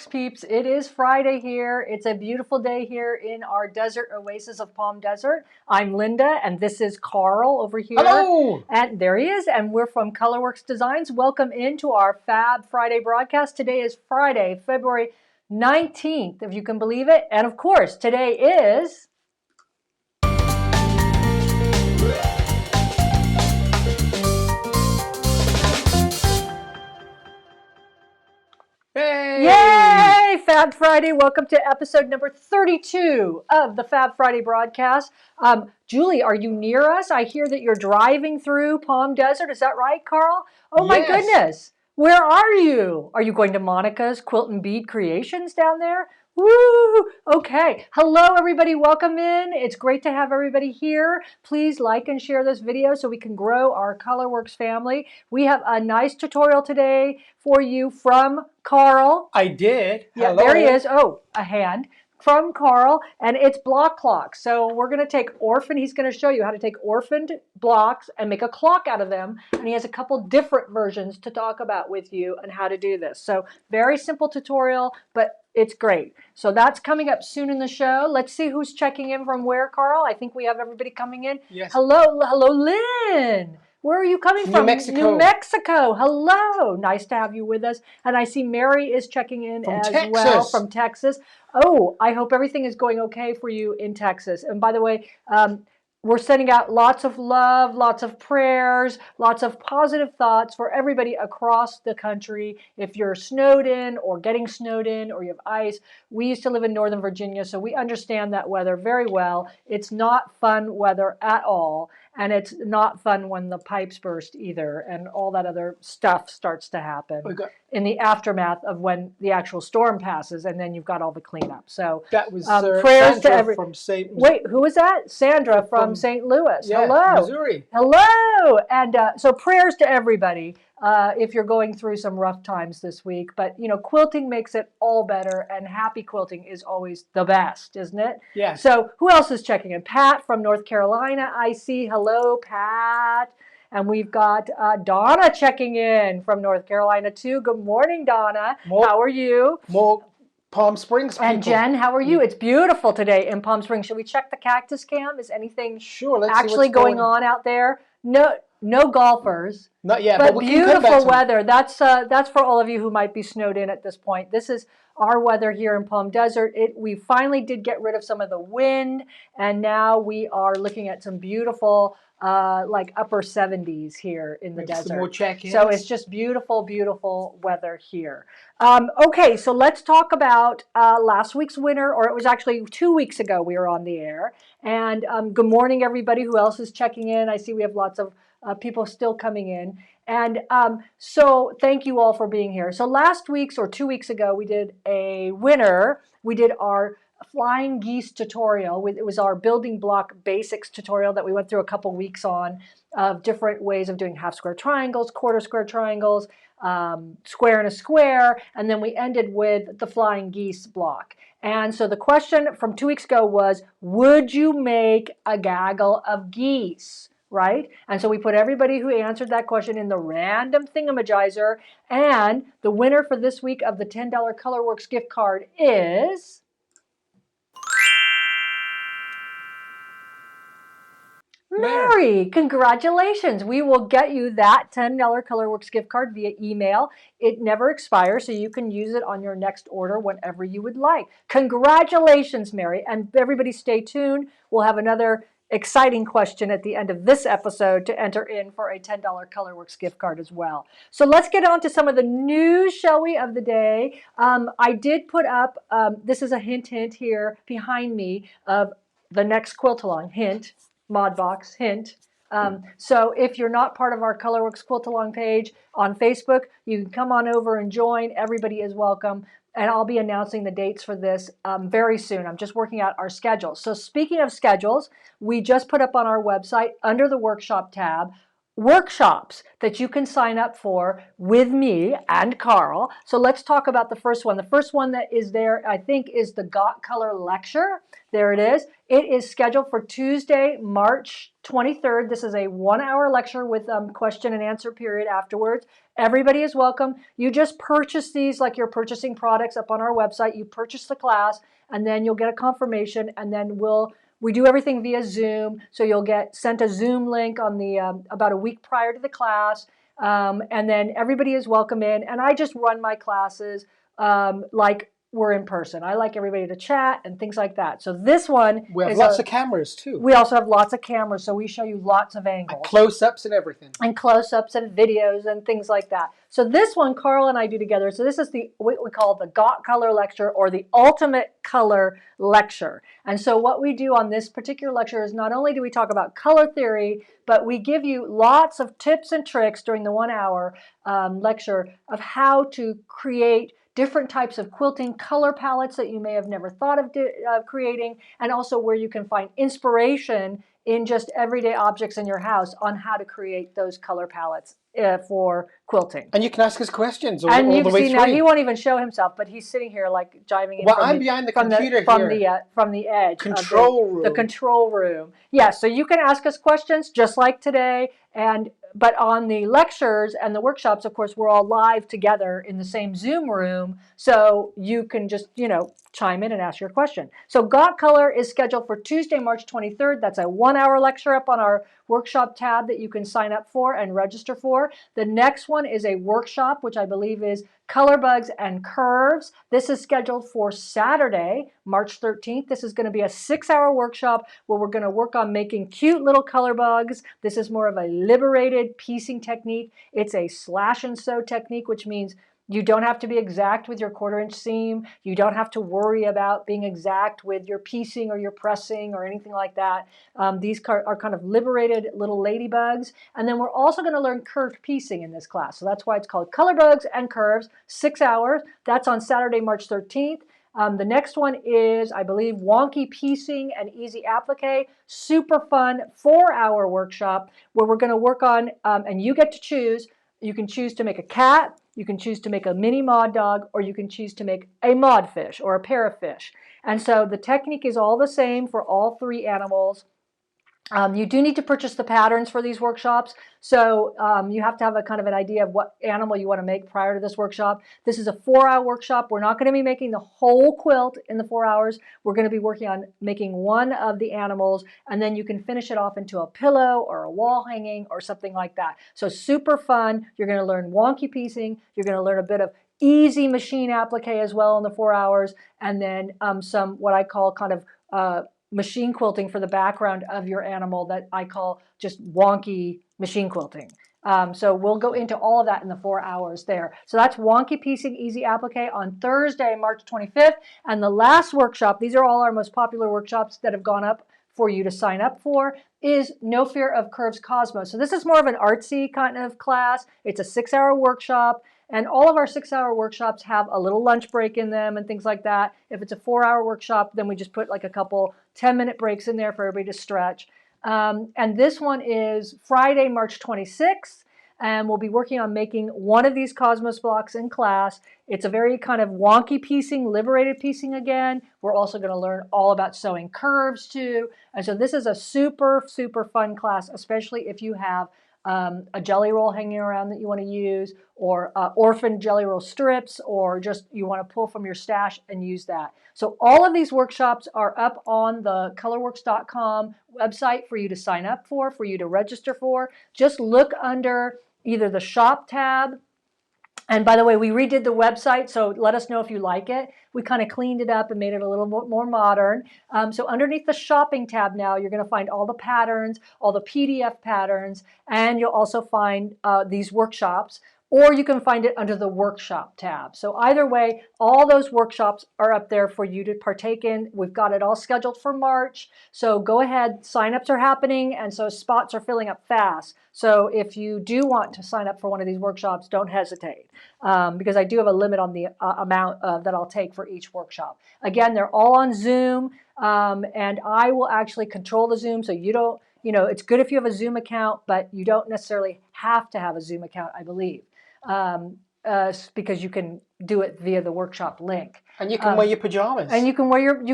peeps. It is Friday here. It's a beautiful day here in our desert oasis of Palm Desert. I'm Linda, and this is Carl over here. Hello! And there he is, and we're from Colourwerx Designs. Welcome into our Fab Friday broadcast. Today is Friday, February 19th, if you can believe it. And of course, today is... Hey! Yay! Fab Friday. Welcome to episode number 32 of the Fab Friday broadcast. Julie, are you near us? I hear that you're driving through Palm Desert. Is that right, Carl? Oh my goodness. Where are you? Are you going to Monica's Quilt and Bead Creations down there? Woo! Okay. Hello, everybody. Welcome in. It's great to have everybody here. Please like and share this video so we can grow our Colourwerx family. We have a nice tutorial today for you from Carl. I did. Yeah, Hello. there he is. Oh, a hand from Carl, and it's block clocks. So we're going to take orphaned. He's going to show you how to take orphaned blocks and make a clock out of them. And he has a couple different versions to talk about with you and how to do this. So very simple tutorial, but it's great. So that's coming up soon in the show. Let's see who's checking in from where, Carl. I think we have everybody coming in. Yes. Hello, Lynn. Where are you coming from? New Mexico. New Mexico. Hello. Nice to have you with us. And I see Mary is checking in From as Texas. well from Texas. Oh, I hope everything is going okay for you in Texas. And by the way, we're sending out lots of love, lots of prayers, lots of positive thoughts for everybody across the country. If you're snowed in or getting snowed in or you have ice, we used to live in Northern Virginia, so we understand that weather very well. It's not fun weather at all, and it's not fun when the pipes burst either, and all that other stuff starts to happen in the aftermath of when the actual storm passes, and then you've got all the cleanup. So that was prayers Sandra to every. from St. Wait, who was that? Sandra from St. Louis. Yeah, hello, Missouri. Hello, and so prayers to everybody if you're going through some rough times this week. But you know, quilting makes it all better, and happy quilting is always the best, isn't it? Yeah. So who else is checking in? Pat from North Carolina. I see. Hello, Pat. And we've got Donna checking in from North Carolina, too. Good morning, Donna. How are you? More Palm Springs people. And Jen, how are you? It's beautiful today in Palm Springs. Should we check the cactus cam? Is anything actually going on out there? No golfers. Not yet, but beautiful weather. That's for all of you who might be snowed in at this point. This is our weather here in Palm Desert. We finally did get rid of some of the wind, and now we are looking at some beautiful like upper 70s here in the desert. Some more check-ins. So it's just beautiful, beautiful weather here. Okay, so let's talk about last week's winner, or it was actually 2 weeks ago we were on the air. And good morning, everybody. Who else is checking in? I see we have lots of people still coming in. And so thank you all for being here. So last week's or 2 weeks ago, we did a winner. We did our flying geese tutorial. It was our building block basics tutorial that we went through a couple weeks on of different ways of doing half square triangles, quarter square triangles, square and a square, and then we ended with the flying geese block. And so the question from 2 weeks ago was, would you make a gaggle of geese? Right? And so we put everybody who answered that question in the random thingamajizer, and the winner for this week of the $10 Colourwerx gift card is... Mary, congratulations. We will get you that $10 Colourwerx gift card via email. It never expires, so you can use it on your next order whenever you would like. Congratulations, Mary. And everybody stay tuned. We'll have another exciting question at the end of this episode to enter in for a $10 Colourwerx gift card as well. So let's get on to some of the news, shall we, of the day. I did put up, this is a hint here behind me of the next quilt-along, hint. Mod box, hint. So if you're not part of our Colourwerx Quilt-Along page on Facebook, you can come on over and join. Everybody is welcome. And I'll be announcing the dates for this very soon. I'm just working out our schedules. So speaking of schedules, we just put up on our website under the workshop tab workshops that you can sign up for with me and Carl. So let's talk about the first one. The first one that is there, I think, is the Got Color lecture. There it is. It is scheduled for Tuesday, March 23rd. This is a 1-hour lecture with question and answer period afterwards. Everybody is welcome. You just purchase these like you're purchasing products up on our website. You purchase the class, and then you'll get a confirmation, and then we do everything via Zoom, so you'll get sent a Zoom link on the about a week prior to the class, and then everybody is welcome in. And I just run my classes like we're in person. I like everybody to chat and things like that. So this one We have lots of cameras too. We also have lots of cameras, so we show you lots of angles. Close-ups and everything. And close-ups and videos and things like that. So this one, Carl and I do together. So this is what we call the Got Color lecture, or the Ultimate Color lecture. And so what we do on this particular lecture is not only do we talk about color theory, but we give you lots of tips and tricks during the 1-hour lecture of how to create different types of quilting color palettes that you may have never thought of creating, and also where you can find inspiration in just everyday objects in your house on how to create those color palettes for quilting. And you can ask us questions all And you the can way see through. now he won't even show himself, but he's sitting here like jiving in. Well, I'm behind the computer here. From the edge. Control room. The control room. Yeah, so you can ask us questions just like today, but on the lectures and the workshops, of course, we're all live together in the same Zoom room, so you can just, chime in and ask your question. So Got Color is scheduled for Tuesday, March 23rd. That's a 1-hour lecture up on our workshop tab that you can sign up for and register for. The next one is a workshop, which I believe is Color Bugs and Curves. This is scheduled for Saturday, March 13th. This is going to be a 6-hour workshop where we're going to work on making cute little color bugs. This is more of a liberated piecing technique. It's a slash and sew technique, which means you don't have to be exact with your 1/4-inch seam. You don't have to worry about being exact with your piecing or your pressing or anything like that. These are kind of liberated little ladybugs. And then we're also going to learn curved piecing in this class. So that's why it's called Color Bugs and Curves, 6 hours. That's on Saturday, March 13th. The next one is, I believe, Wonky Piecing and Easy Applique. Super fun 4-hour workshop where we're going to work on, and you get to choose. You can choose to make a cat, you can choose to make a mini mod dog, or you can choose to make a mod fish or a parrotfish. And so the technique is all the same for all 3 animals. You do need to purchase the patterns for these workshops, so you have to have a kind of an idea of what animal you want to make prior to this workshop. This is a 4-hour workshop. We're not going to be making the whole quilt in the 4 hours. We're going to be working on making one of the animals, and then you can finish it off into a pillow or a wall hanging or something like that. So super fun. You're going to learn wonky piecing. You're going to learn a bit of easy machine applique as well in the 4 hours, and then some what I call kind of machine quilting for the background of your animal that I call just wonky machine quilting. So we'll go into all of that in the 4 hours there. So that's Wonky Piecing Easy Applique on Thursday, March 25th. And the last workshop, these are all our most popular workshops that have gone up for you to sign up for, is No Fear of Curves Cosmos. So this is more of an artsy kind of class. It's a 6-hour workshop. And all of our 6-hour workshops have a little lunch break in them and things like that. If it's a 4-hour workshop, then we just put like a couple 10-minute breaks in there for everybody to stretch. And this one is Friday, March 26th. And we'll be working on making one of these Cosmos blocks in class. It's a very kind of wonky piecing, liberated piecing again. We're also going to learn all about sewing curves too. And so this is a super, super fun class, especially if you have a jelly roll hanging around that you want to use, or orphaned jelly roll strips, or just you want to pull from your stash and use that. So all of these workshops are up on the Colourwerx.com website for you to sign up for you to register for. Just look under either the shop tab. And by the way, we redid the website, so let us know if you like it. We kind of cleaned it up and made it a little bit more modern. So underneath the shopping tab now, you're going to find all the patterns, all the PDF patterns, and you'll also find these workshops. Or you can find it under the workshop tab. So either way, all those workshops are up there for you to partake in. We've got it all scheduled for March. So go ahead, signups are happening, and so spots are filling up fast. So if you do want to sign up for one of these workshops, don't hesitate, because I do have a limit on the amount that I'll take for each workshop. Again, they're all on Zoom, and I will actually control the Zoom, so you don't. you know, it's good if you have a Zoom account, but you don't necessarily have to have a Zoom account, I believe, because you can do it via the workshop link. And you can wear your pajamas. And you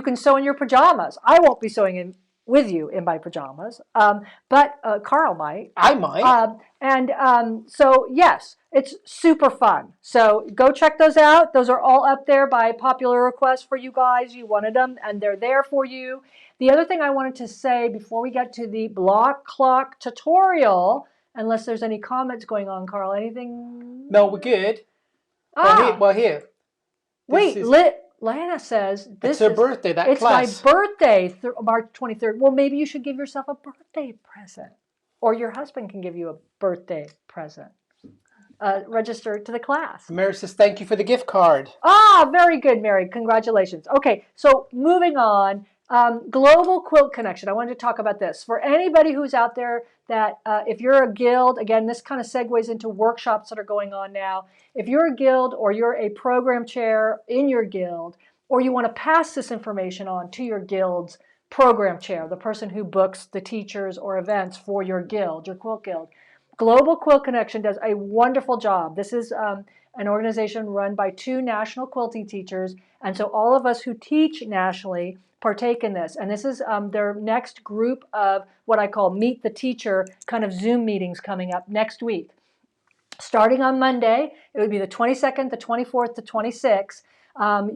can sew in your pajamas. I won't be sewing in with you in my pajamas, but Carl might. I might. So yes, it's super fun. So go check those out. Those are all up there by popular request for you guys. You wanted them, and they're there for you. The other thing I wanted to say before we get to the block clock tutorial, unless there's any comments going on, Carl, anything? No, we're good. Well, here. Wait, Lana says it's her birthday, that class. It's my birthday, March 23rd. Well, maybe you should give yourself a birthday present. Or your husband can give you a birthday present. Register to the class. Mary says, thank you for the gift card. Ah, very good, Mary. Congratulations. Okay, so moving on. Global Quilt Connection. I wanted to talk about this. For anybody who's out there that if you're a guild, again, this kind of segues into workshops that are going on now. If you're a guild or you're a program chair in your guild, or you want to pass this information on to your guild's program chair, the person who books the teachers or events for your guild, your quilt guild, Global Quilt Connection does a wonderful job. This is an organization run by 2 national quilting teachers, and so all of us who teach nationally partake in this. And this is their next group of what I call Meet the Teacher kind of Zoom meetings coming up next week. Starting on Monday, it would be the 22nd, the 24th, the 26th.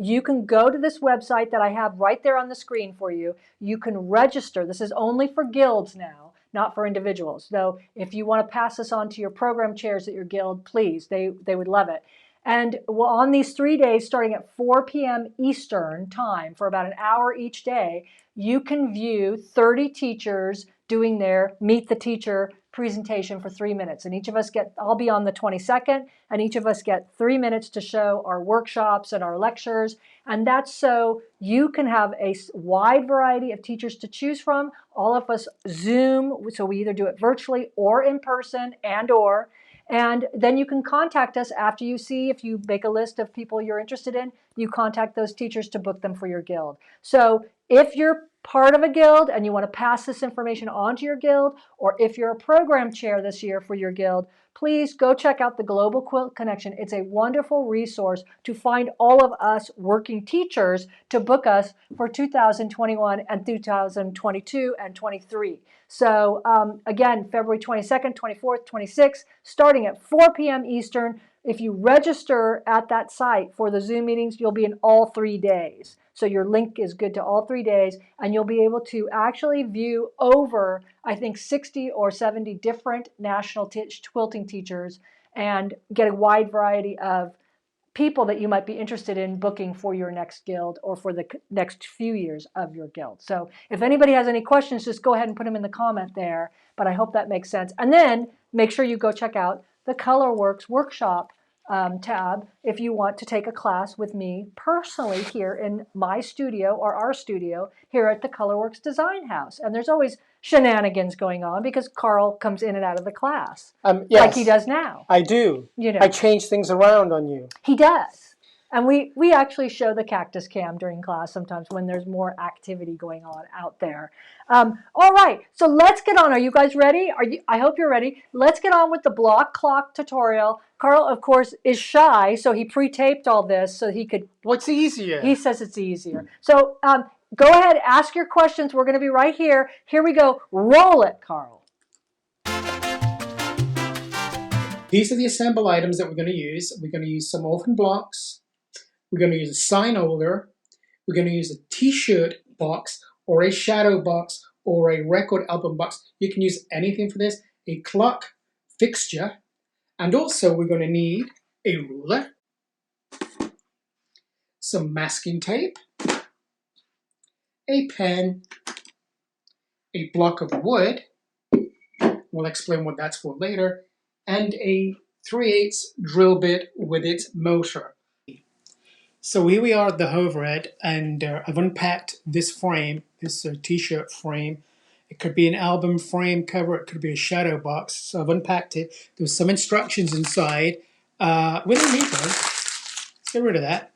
You can go to this website that I have right there on the screen for you. You can register. This is only for guilds now, not for individuals. So if you want to pass this on to your program chairs at your guild, please, they would love it. And on these 3 days, starting at 4 p.m. Eastern time for about an hour each day, you can view 30 teachers doing their Meet the Teacher presentation for 3 minutes. And each of us I'll be on the 22nd, and each of us get 3 minutes to show our workshops and our lectures. And that's so you can have a wide variety of teachers to choose from. All of us Zoom, so we either do it virtually or in person and then you can contact us after you see, if you make a list of people you're interested in, you contact those teachers to book them for your guild. So if you're part of a guild and you want to pass this information on to your guild, or if you're a program chair this year for your guild, please go check out the Global Quilt Connection. It's a wonderful resource to find all of us working teachers to book us for 2021 and 2022 and 23. So again, February 22nd, 24th, 26th, starting at 4 p.m. Eastern. If you register at that site for the Zoom meetings, you'll be in all 3 days. So your link is good to all 3 days, and you'll be able to actually view over, I think, 60 or 70 different national quilting teachers and get a wide variety of people that you might be interested in booking for your next guild or for the next few years of your guild. So if anybody has any questions, just go ahead and put them in the comment there, but I hope that makes sense. And then make sure you go check out the Colourwerx workshop tab if you want to take a class with me personally here in my studio or our studio here at the Colourwerx Design House. And there's always shenanigans going on because Carl comes in and out of the class Yes, like he does now. I do. You know, I change things around on you. He does. And we actually show the cactus cam during class sometimes when there's more activity going on out there. All right, so let's get on. Are you guys ready? I hope you're ready. Let's get on with the block clock tutorial. Carl, of course, is shy, so he pre-taped all this so he could... What's easier? He says it's easier. So go ahead, ask your questions. We're going to be right here. Here we go. Roll it, Carl. These are the assemble items that we're going to use. We're going to use some orphan blocks. We're going to use a sign holder. We're going to use a t-shirt box or a shadow box or a record album box. You can use anything for this. A clock fixture. And also we're going to need a ruler, some masking tape, a pen, a block of wood. We'll explain what that's for later. And a 3/8 drill bit with its motor. So here we are at the overhead, and I've unpacked this frame, this t-shirt frame. It could be an album frame cover, it could be a shadow box. So I've unpacked it. There's some instructions inside with a meter. Let's get rid of that.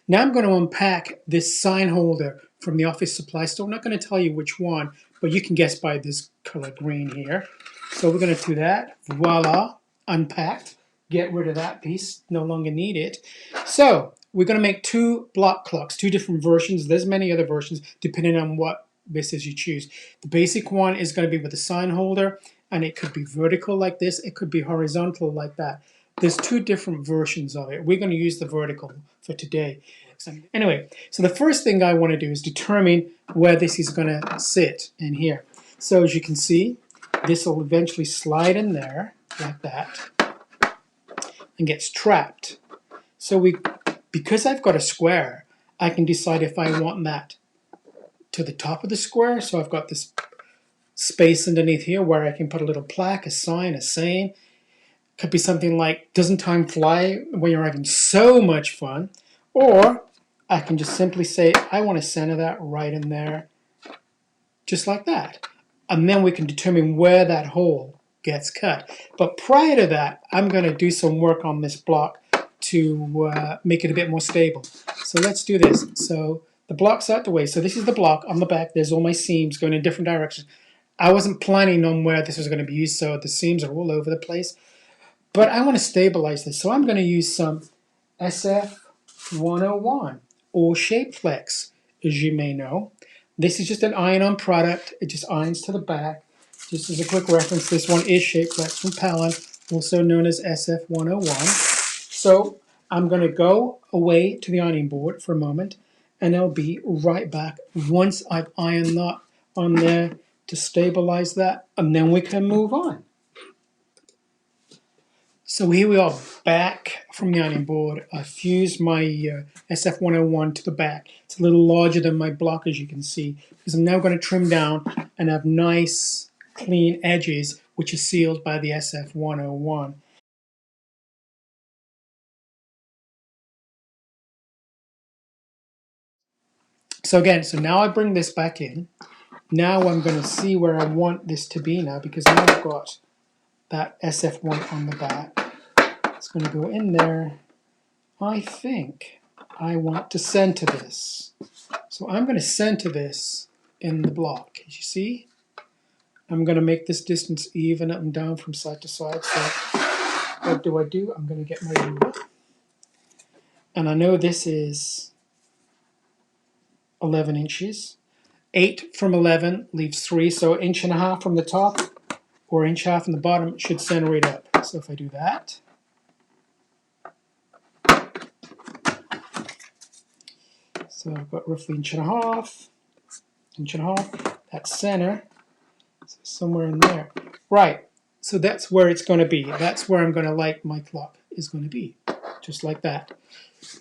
Now I'm going to unpack this sign holder from the office supply store. I'm not going to tell you which one, but you can guess by this color green here. So we're going to do that. Voila, unpacked. Get rid of that piece, no longer need it. So we're going to make 2 block clocks, 2 different versions. There's many other versions depending on what this is you choose. The basic one is going to be with a sign holder, and it could be vertical like this, it could be horizontal like that. There's 2 different versions of it. We're going to use the vertical for today. Anyway, so the first thing I want to do is determine where this is going to sit in here. So as you can see, this will eventually slide in there like that and gets trapped. So because I've got a square, I can decide if I want that to the top of the square. So I've got this space underneath here where I can put a little plaque, a sign, a saying. Could be something like, doesn't time fly when you're having so much fun? Or I can just simply say, I want to center that right in there, just like that. And then we can determine where that hole gets cut. But prior to that, I'm going to do some work on this block to make it a bit more stable. So let's do this. So the block's out the way. So this is the block on the back. There's all my seams going in different directions. I wasn't planning on where this was going to be used, so the seams are all over the place. But I want to stabilize this, so I'm going to use some SF101 or Shape Flex, as you may know. This is just an iron-on product. It just irons to the back. Just as a quick reference, this one is Shape Flex from Palin, also known as SF101. So I'm going to go away to the ironing board for a moment, and I'll be right back once I've ironed that on there to stabilize that, and then we can move on. So here we are back from the ironing board. I fused my SF101 to the back. It's a little larger than my block, as you can see, because I'm now going to trim down and have nice clean edges which are sealed by the SF101. So again, so now I bring this back in. Now I'm going to see where I want this to be now, because now I've got that SF1 on the back. It's going to go in there. I think I want to center this. So I'm going to center this in the block. As you see, I'm going to make this distance even up and down from side to side. So what do? I'm going to get my ruler. And I know this is 11 inches. 8 from 11 leaves 3, so 1.5 inches from the top or 1.5 inches from the bottom should center it up. So if I do that, so I've got roughly 1.5 inches, that's center, so somewhere in there. Right, so that's where it's going to be. That's where I'm going to like my clock is going to be, just like that.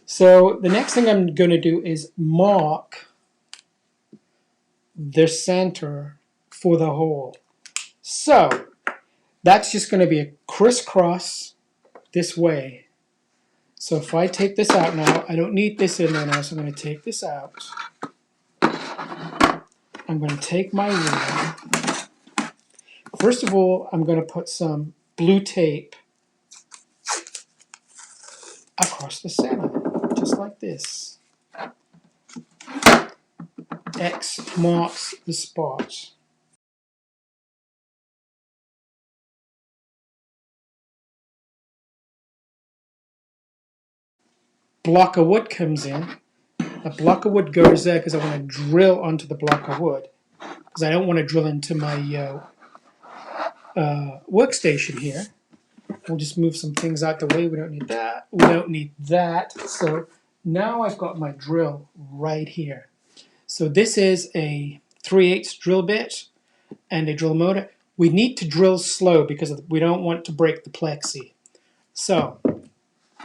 So the next thing I'm going to do is mark the center for the hole. So that's just going to be a crisscross this way. So if I take this out now, I don't need this in there now, so I'm going to take this out. I'm going to take my ruler. First of all, I'm going to put some blue tape across the center, just like this. X marks the spot. Block of wood comes in. A block of wood goes there because I want to drill onto the block of wood, because I don't want to drill into my workstation here. We'll just move some things out the way. We don't need that. We don't need that. So now I've got my drill right here. So this is a 3/8 drill bit and a drill motor. We need to drill slow because we don't want to break the plexi. So let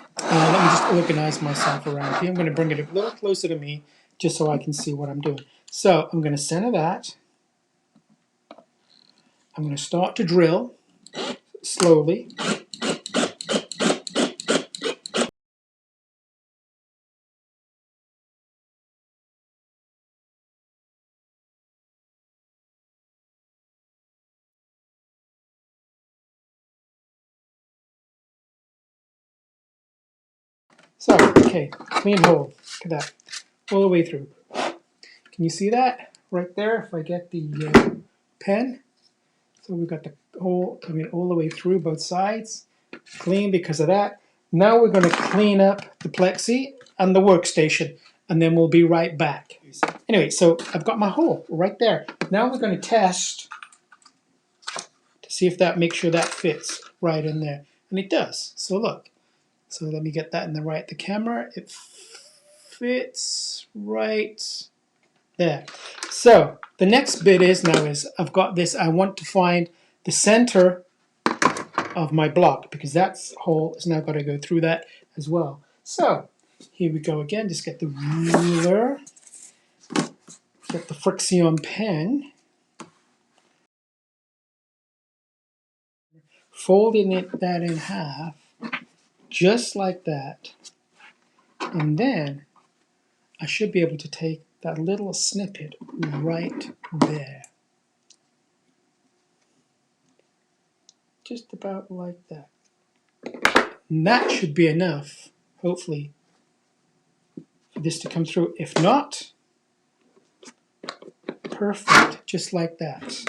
me just organize myself around here. I'm going to bring it a little closer to me just so I can see what I'm doing. So I'm going to center that. I'm going to start to drill slowly. So, okay, clean hole. Look at that, all the way through. Can you see that right there? If I get the pen, so we've got the hole coming all the way through both sides, clean because of that. Now we're going to clean up the plexi and the workstation, and then we'll be right back. Anyway, so I've got my hole right there. Now we're going to test to see if that makes sure that fits right in there, and it does. So look. So let me get that in the camera. It fits right there. So the next bit is I've got this. I want to find the center of my block because that hole is now got to go through that as well. So here we go again. Just get the ruler, get the friction pen, folding that in half, just like that, and then I should be able to take that little snippet right there. Just about like that. And that should be enough, hopefully, for this to come through. If not, perfect, just like that.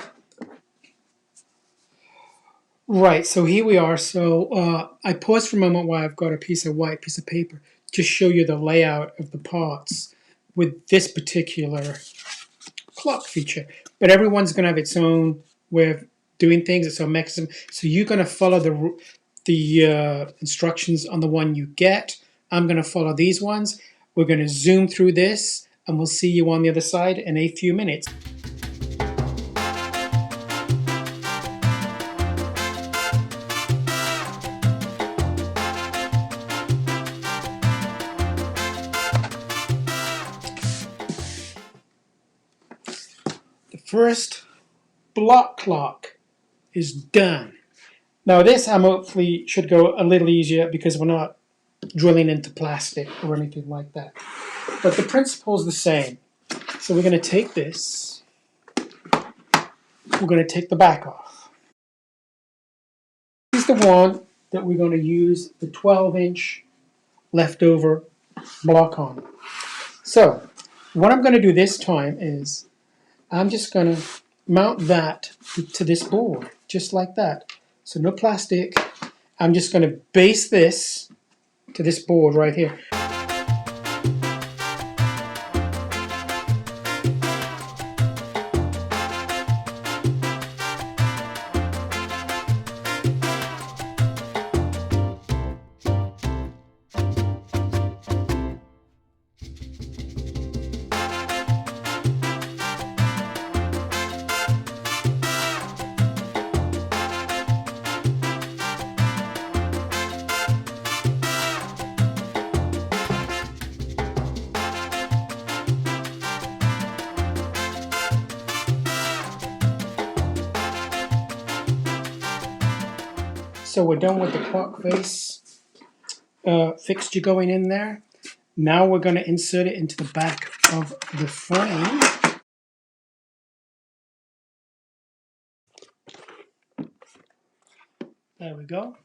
Right, so here we are. So I paused for a moment while I've got a piece of white piece of paper to show you the layout of the parts with this particular clock feature. But everyone's going to have its own way of doing things, its own mechanism. So you're going to follow the instructions on the one you get. I'm going to follow these ones. We're going to zoom through this, and we'll see you on the other side in a few minutes. The first block clock is done. Now this hopefully should go a little easier because we're not drilling into plastic or anything like that. But the principle is the same. So we're going to take this, we're going to take the back off. This is the one that we're going to use the 12-inch leftover block on. So what I'm going to do this time is I'm just going to mount that to this board, just like that. So no plastic. I'm just going to base this to this board right here. So we're done with the clock face fixture going in there. Now we're going to insert it into the back of the frame. There we go.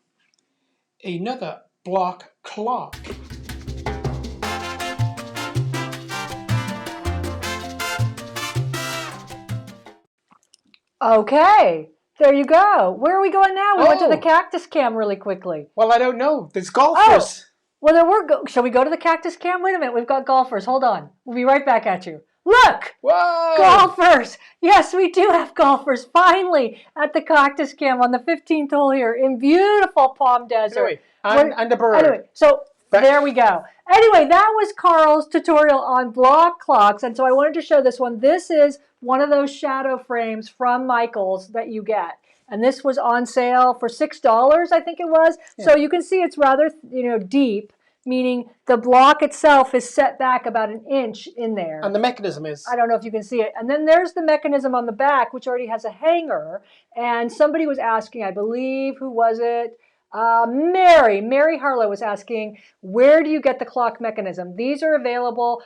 Another block clock. Okay, there you go. Where are we going now? We went to the cactus cam really quickly. Well, I don't know. There's golfers. Well, there were. Shall we go to the cactus cam? Wait a minute. We've got golfers. Hold on. We'll be right back at you. Look! Whoa! Golfers! Yes, we do have golfers finally at the cactus cam on the 15th hole here in beautiful Palm Desert. Anyway, and the bird. Anyway, so there we go. Anyway, that was Carl's tutorial on block clocks, and so I wanted to show this one. This is one of those shadow frames from Michael's that you get. And this was on sale for $6, I think it was. Yeah. So you can see it's rather, deep, meaning the block itself is set back about an inch in there. And the mechanism is? I don't know if you can see it. And then there's the mechanism on the back, which already has a hanger. And somebody was asking, I believe, who was it? Mary Harlow was asking, where do you get the clock mechanism? These are available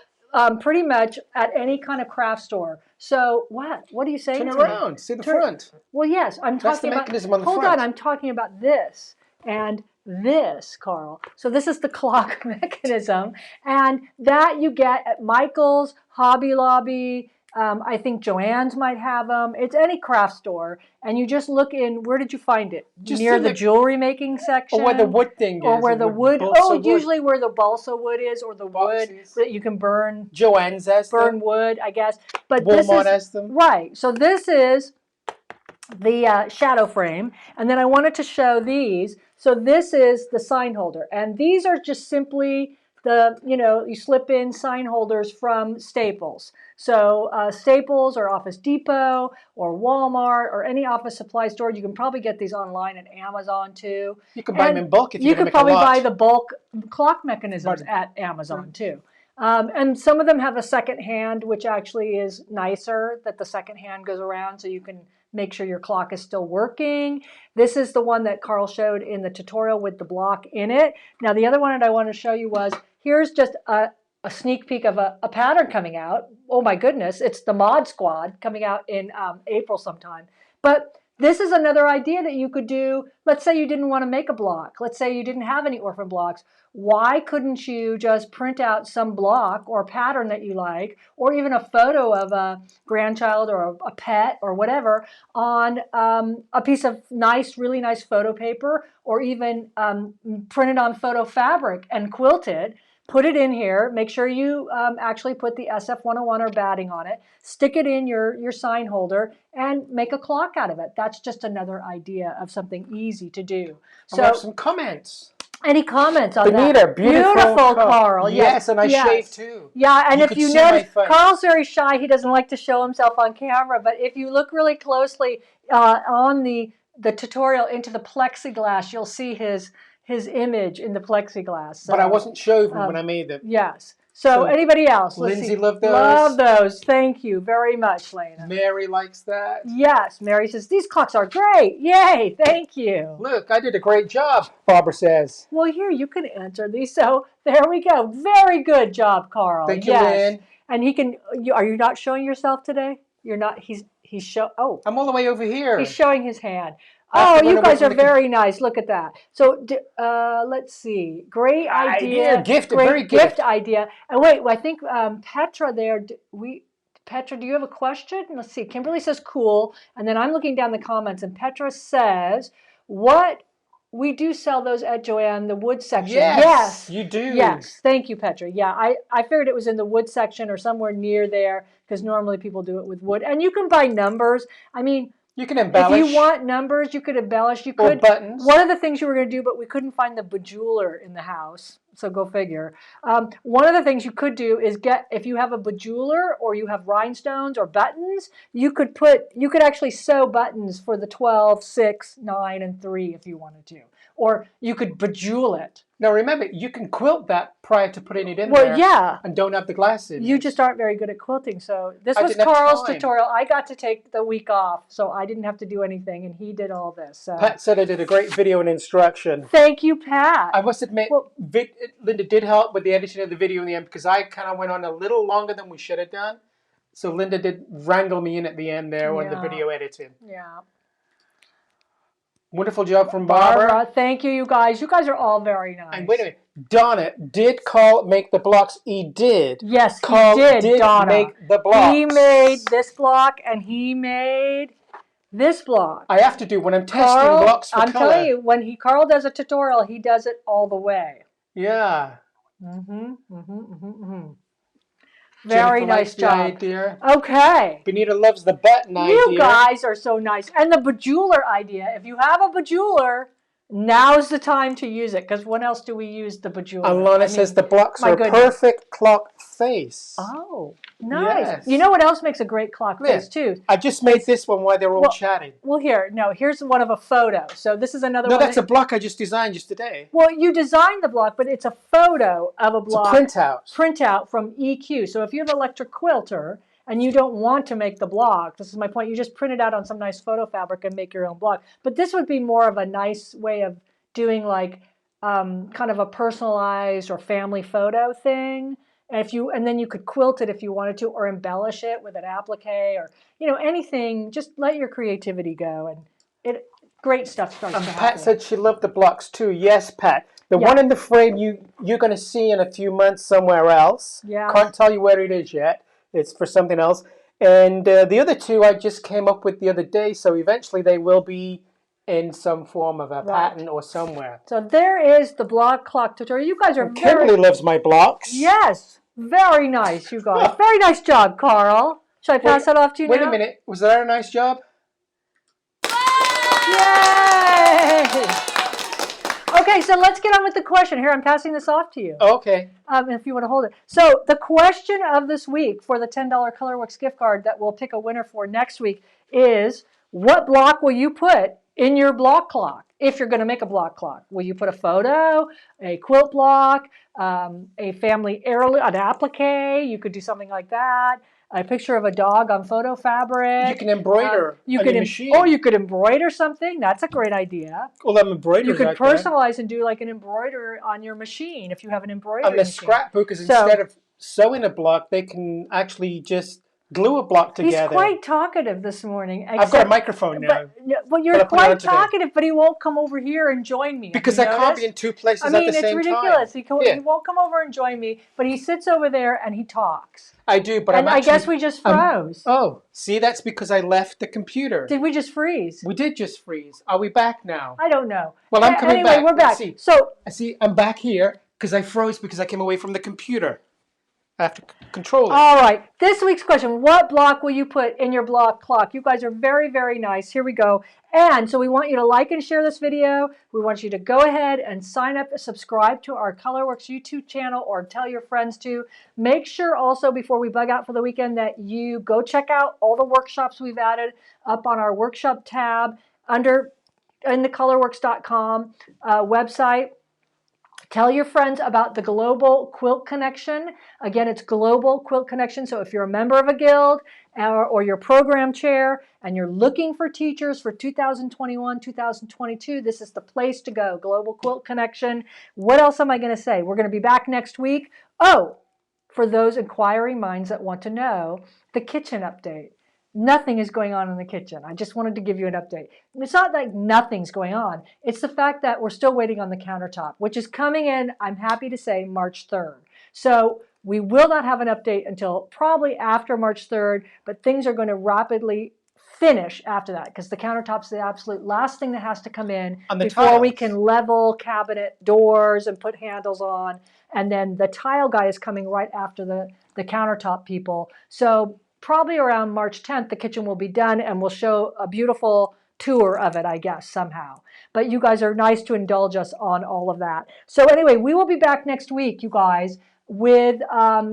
pretty much at any kind of craft store. So what? What are you saying? Turn around. See the front. Well, yes, I'm talking about. That's the mechanism on the front. front. Hold on, I'm talking about this. And this, Carl. So this is the clock mechanism, and that you get at Michael's, Hobby Lobby. I think Joann's might have them. It's any craft store, and you just look in. Where did you find it? Just near in the jewelry making section, or where the wood thing is, or where the wood. balsa wood. Usually where the balsa wood is, or the wood Boxes. that you can burn. Joann's has Burn them. wood, I guess. But Walmart this is has them. right. So this is the shadow frame, and then I wanted to show these. So this is the sign holder, and these are just simply the, you slip in sign holders from Staples. So Staples or Office Depot or Walmart or any office supply store. You can probably get these online at Amazon too. You can buy them in bulk if you're you gonna could make a probably lot. buy the bulk clock mechanisms at Amazon too. And some of them have a second hand, which actually is nicer, that the second hand goes around so you can make sure your clock is still working. This is the one that Carl showed in the tutorial with the block in it. Now the other one that I want to show you was, here's just a sneak peek of a pattern coming out. Oh my goodness, it's the Mod Squad coming out in April sometime. But this is another idea that you could do. Let's say you didn't want to make a block. Let's say you didn't have any orphan blocks. Why couldn't you just print out some block or pattern that you like, or even a photo of a grandchild or a pet or whatever on a piece of really nice photo paper, or even print it on photo fabric and quilt it? Put it in here. Make sure you actually put the SF101 or batting on it. Stick it in your sign holder and make a clock out of it. That's just another idea of something easy to do. So, we have some comments. Any comments on Benita, that? beautiful Carl. Yes, and I shave too. Yeah, and if you notice, Carl's very shy. He doesn't like to show himself on camera. But if you look really closely on the tutorial into the plexiglass, you'll see his image in the plexiglass. So, but I wasn't shaving when I made them. Yes. So anybody else? Lindsay loved those. Love those. Thank you very much, Lena. Mary likes that. Yes. Mary says, these clocks are great. Yay. Thank you. Look, I did a great job, Barbara says. Well, here, you can answer these. So there we go. Very good job, Carl. Thank you, Lynn. And he can, are you not showing yourself today? You're not, he's I'm all the way over here. He's showing his hand. Oh, you guys are very nice. Look at that. So let's see. Great idea. Great gift idea. And wait, I think Petra there, Petra, do you have a question? Let's see. Kimberly says cool. And then I'm looking down the comments, and Petra says, we do sell those at Joann, the wood section. Yes, you do. Yes, thank you, Petra. Yeah, I figured it was in the wood section or somewhere near there, because normally people do it with wood. And you can buy numbers. I mean, you can embellish. If you want numbers, you could embellish. You could. Or buttons. One of the things you were going to do, but we couldn't find the bejeweler in the house, so go figure. One of the things you could do is if you have a bejeweler or you have rhinestones or buttons, you could actually sew buttons for the 12, 6, 9, and 3 if you wanted to. Or you could bejewel it. Now remember, you can quilt that prior to putting it in there. Well, yeah. And don't have the glass in. You just aren't very good at quilting. So this was Carl's tutorial. I got to take the week off, so I didn't have to do anything, and he did all this. So. Pat said I did a great video and instruction. Thank you, Pat. I must admit, Linda did help with the editing of the video in the end, because I kind of went on a little longer than we should have done. So Linda did wrangle me in at the end there on the video editing. Yeah. Wonderful job from Barbara. Thank you, you guys. You guys are all very nice. And wait a minute. Donna, did Carl make the blocks? He did. Yes, Carl he did, Donna. Make the blocks. He made this block, and he made this block. I have to do when I'm testing blocks for color. I'm telling you, when Carl does a tutorial, he does it all the way. Yeah. Very nice job. Idea. Okay. Benita loves the button idea. You guys are so nice. And the bejeweler idea. If you have a bejeweler, now's the time to use it. Because when else do we use the bejeweler? Alana says the blocks are a perfect clock face. Oh, nice. Yes. You know what else makes a great clock face too? I just made this one while they were all chatting. Well, here's one of a photo. So this is another one. No, that's a block I just designed just today. Well, you designed the block, but it's a photo of a block. It's a printout. Printout from EQ. So if you have an electric quilter and you don't want to make the block, this is my point, you just print it out on some nice photo fabric and make your own block. But this would be more of a nice way of doing like kind of a personalized or family photo thing. And then you could quilt it if you wanted to, or embellish it with an applique, or anything. Just let your creativity go, and great stuff starts to Pat happen. said she loved the blocks too. Yes, Pat. The Yeah. one in the frame you're going to see in a few months somewhere else. Yeah. Can't tell you where it is yet. It's for something else. And the other two I just came up with the other day, so eventually they will be in some form of a pattern or somewhere. So there is the block clock tutorial. You guys are And Kimberly loves my blocks. Yes, very nice, you guys. Very nice job, Carl. Should I pass that off to you now? Wait a minute. Was that a nice job? Yay! Okay, so let's get on with the question. Here, I'm passing this off to you. Okay. If you want to hold it. So the question of this week for the $10 Colourwerx gift card that we'll pick a winner for next week is, what block will you put in your block clock if you're going to make a block clock? Will you put a photo, a quilt block, a family heirloom, an applique? You could do something like that. A picture of a dog on photo fabric. You can embroider on your machine. Or you could embroider something. That's a great idea. Well, them embroiders You could out there. personalize and do like an embroider on your machine if you have an embroidery And the machine. scrapbookers, instead of sewing a block, they can actually just glue a block together. He's quite talkative this morning. I've got a microphone now. Well, you're quite talkative, but he won't come over here and join me. Because I can't be in two places at the same time. I mean, it's ridiculous. He won't come over and join me, but he sits over there and he talks. I do, but I guess we just froze. Oh, see, that's because I left the computer. Did we just freeze? We did just freeze. Are we back now? I don't know. Well, I'm coming back. Anyway, we're back. See. So I see. I'm back here because I froze because I came away from the computer. I have to control it. All right. This week's question, what block will you put in your block clock? You guys are very, very nice. Here we go. And so we want you to like and share this video. We want you to go ahead and sign up, subscribe to our Colourwerx YouTube channel, or tell your friends to. Make sure also before we bug out for the weekend that you go check out all the workshops we've added up on our workshop tab in the Colourwerx.com website. Tell your friends about the Global Quilt Connection. Again, it's Global Quilt Connection. So if you're a member of a guild or your program chair and you're looking for teachers for 2021, 2022, this is the place to go. Global Quilt Connection. What else am I going to say? We're going to be back next week. Oh, for those inquiring minds that want to know, the kitchen update. Nothing is going on in the kitchen. I just wanted to give you an update. It's not like nothing's going on. It's the fact that we're still waiting on the countertop, which is coming in, I'm happy to say, March 3rd. So we will not have an update until probably after March 3rd, but things are going to rapidly finish after that because the countertop's the absolute last thing that has to come in before we can level cabinet doors and put handles on. And then the tile guy is coming right after the countertop people. So probably around March 10th, the kitchen will be done and we'll show a beautiful tour of it, I guess, somehow. But you guys are nice to indulge us on all of that. So anyway, we will be back next week, you guys, with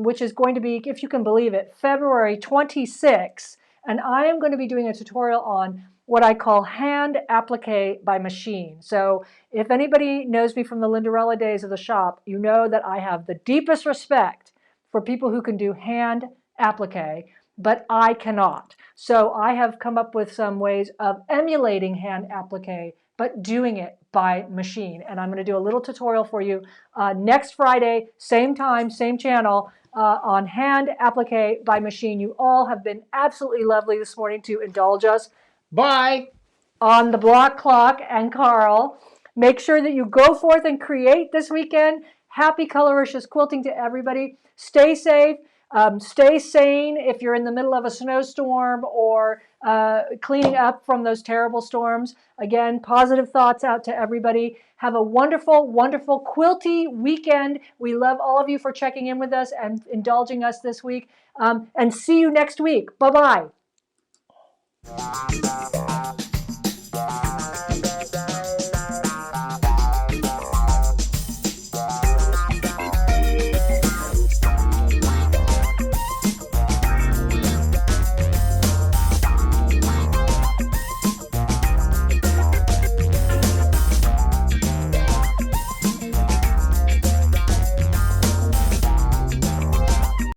which is going to be, if you can believe it, February 26th. And I am going to be doing a tutorial on what I call hand applique by machine. So if anybody knows me from the Lindarella days of the shop, you know that I have the deepest respect for people who can do hand applique, but I cannot. So I have come up with some ways of emulating hand applique, but doing it by machine. And I'm going to do a little tutorial for you next Friday, same time, same channel, on hand applique by machine. You all have been absolutely lovely this morning to indulge us. Bye. On the block clock and Carl. Make sure that you go forth and create this weekend. Happy Colourwerx quilting to everybody. Stay safe. Stay sane if you're in the middle of a snowstorm or cleaning up from those terrible storms. Again, positive thoughts out to everybody. Have a wonderful, wonderful quilty weekend. We love all of you for checking in with us and indulging us this week. And see you next week. Bye-bye.